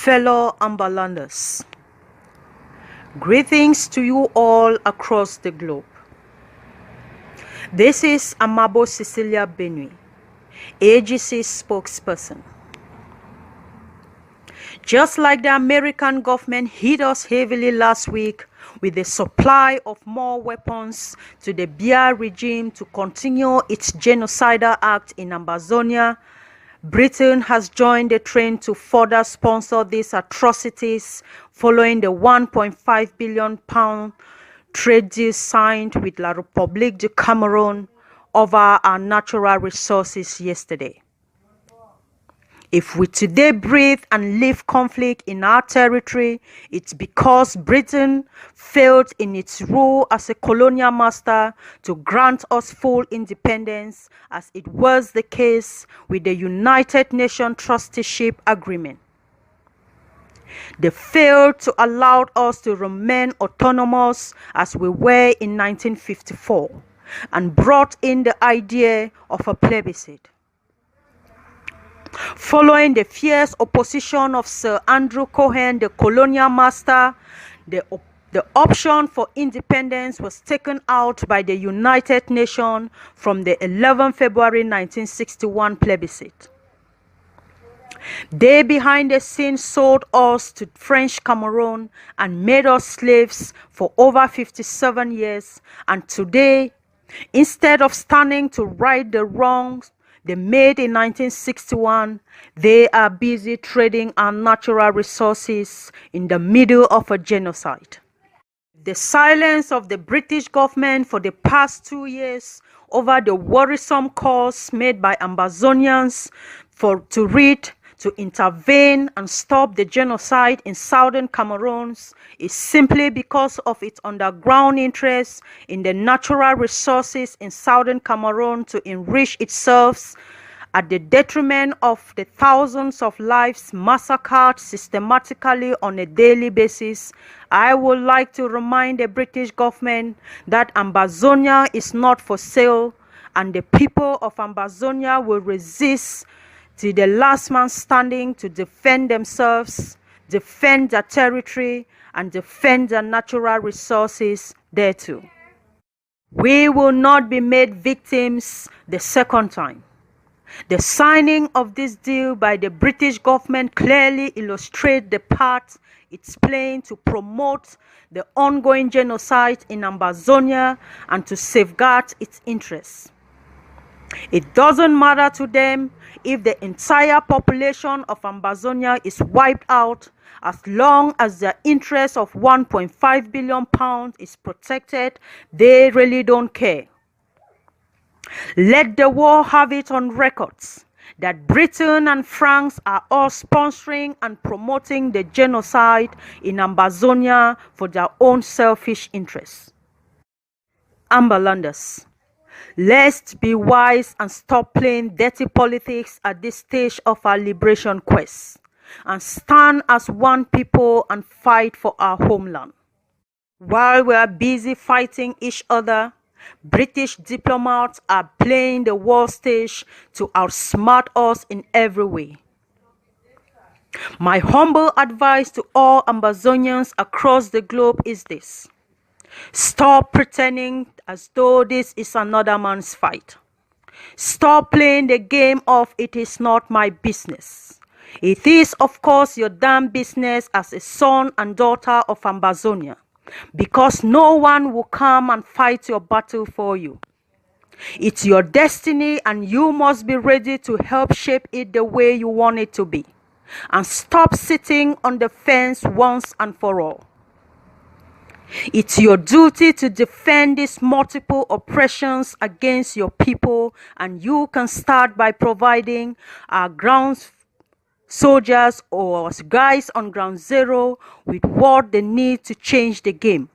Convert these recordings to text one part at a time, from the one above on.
Fellow Ambalanders, greetings to you all across the globe. This is AMABO CECILIA BINWI, AGC spokesperson. Just like the American government hit us heavily last week with a supply of more weapons to the BIA regime to continue its genocidal act in Ambazonia, Britain has joined the trend to further sponsor these atrocities following the £1.5 billion trade deal signed with La République du Cameroon over our natural resources yesterday. If we today breathe and live conflict in our territory, it's because Britain failed in its role as a colonial master to grant us full independence, as it was the case with the United Nations Trusteeship Agreement. They failed to allow us to remain autonomous as we were in 1954 and brought in the idea of a plebiscite. Following the fierce opposition of Sir Andrew Cohen, the colonial master, the option for independence was taken out by the United Nations from the 11 February 1961 plebiscite. They behind the scenes sold us to French Cameroon and made us slaves for over 57 years, and today, instead of standing to right the wrongs they made in 1961, they are busy trading our natural resources in the middle of a genocide. The silence of the British government for the past 2 years over the worrisome calls made by Ambazonians to intervene and stop the genocide in southern Cameroon is simply because of its underground interest in the natural resources in southern Cameroon to enrich itself at the detriment of the thousands of lives massacred systematically on a daily basis. I would like to remind the British government that Ambazonia is not for sale, and the people of Ambazonia will resist to the last man standing to defend themselves, defend their territory, and defend their natural resources there too. We will not be made victims the second time. The signing of this deal by the British government clearly illustrates the part it's playing to promote the ongoing genocide in Ambazonia and to safeguard its interests. It doesn't matter to them if the entire population of Ambazonia is wiped out, as long as their interest of £1.5 billion is protected. They really don't care. Let the world have it on records that Britain and France are all sponsoring and promoting the genocide in Ambazonia for their own selfish interests. Ambalanders, let's be wise and stop playing dirty politics at this stage of our liberation quest, and stand as one people and fight for our homeland. While we are busy fighting each other, British diplomats are playing the world stage to outsmart us in every way. My humble advice to all Ambazonians across the globe is this: stop pretending as though this is another man's fight. Stop playing the game of "it is not my business." It is, of course, your damn business as a son and daughter of Ambazonia, because no one will come and fight your battle for you. It's your destiny, and you must be ready to help shape it the way you want it to be. And stop sitting on the fence once and for all. It's your duty to defend these multiple oppressions against your people, and you can start by providing our ground soldiers or guys on ground zero with what they need to change the game.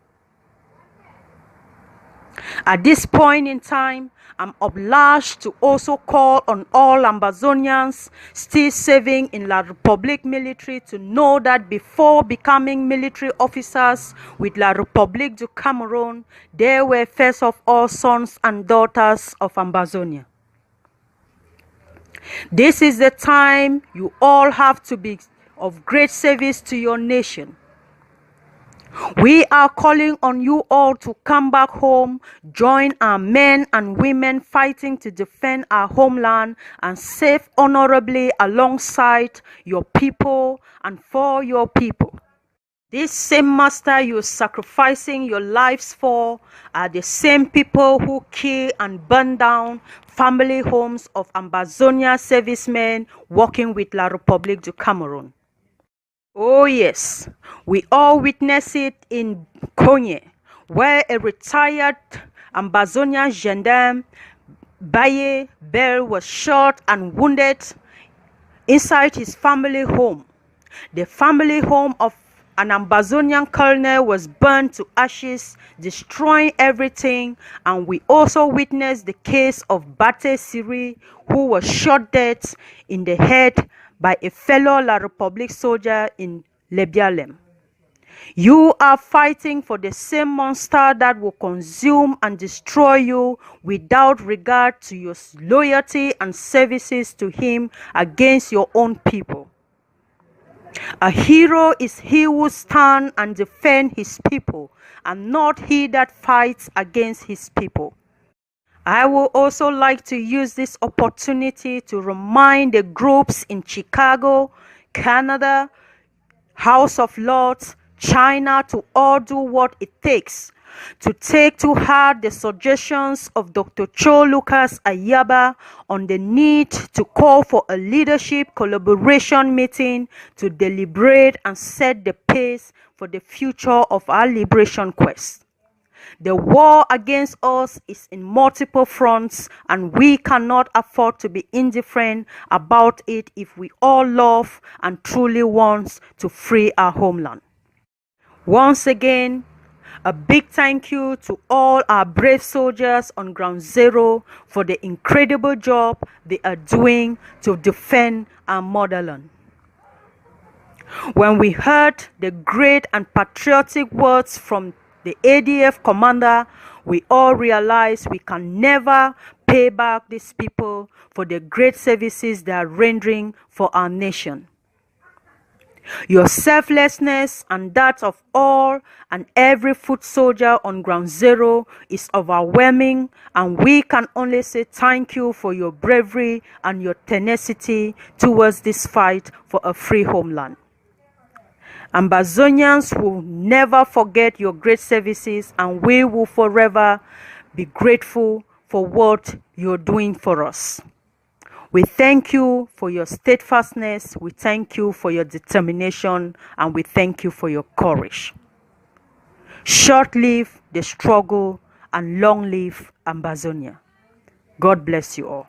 At this point in time, I'm obliged to also call on all Ambazonians still serving in La République military to know that before becoming military officers with La République du Cameroon, they were first of all sons and daughters of Ambazonia. This is the time you all have to be of great service to your nation. We are calling on you all to come back home, join our men and women fighting to defend our homeland and serve honorably alongside your people and for your people. This same master you're sacrificing your lives for are the same people who kill and burn down family homes of Ambazonia servicemen working with La République du Cameroon. Oh yes, we all witnessed it in Konye, where a retired Ambazonia gendarme, Baye Bell, was shot and wounded inside his family home. The family home of an Ambazonian colonel was burned to ashes, destroying everything, and we also witnessed the case of Bate Siri, who was shot dead in the head by a fellow La République soldier in Lebialem. You are fighting for the same monster that will consume and destroy you without regard to your loyalty and services to him against your own people. A hero is he who stands and defends his people, and not he that fights against his people. I would also like to use this opportunity to remind the groups in Chicago, Canada, House of Lords, China to all do what it takes to take to heart the suggestions of Dr. Cho Lucas Ayaba on the need to call for a leadership collaboration meeting to deliberate and set the pace for the future of our liberation quest. The war against us is in multiple fronts, and we cannot afford to be indifferent about it if we all love and truly want to free our homeland. Once again, a big thank you to all our brave soldiers on Ground Zero for the incredible job they are doing to defend our motherland. When we heard the great and patriotic words from the ADF commander, we all realized we can never pay back these people for the great services they are rendering for our nation. Your selflessness and that of all and every foot soldier on Ground Zero is overwhelming, and we can only say thank you for your bravery and your tenacity towards this fight for a free homeland. Ambazonians will never forget your great services, and we will forever be grateful for what you're doing for us. We thank you for your steadfastness, we thank you for your determination, and we thank you for your courage. Short live the struggle, and long live Ambazonia. God bless you all.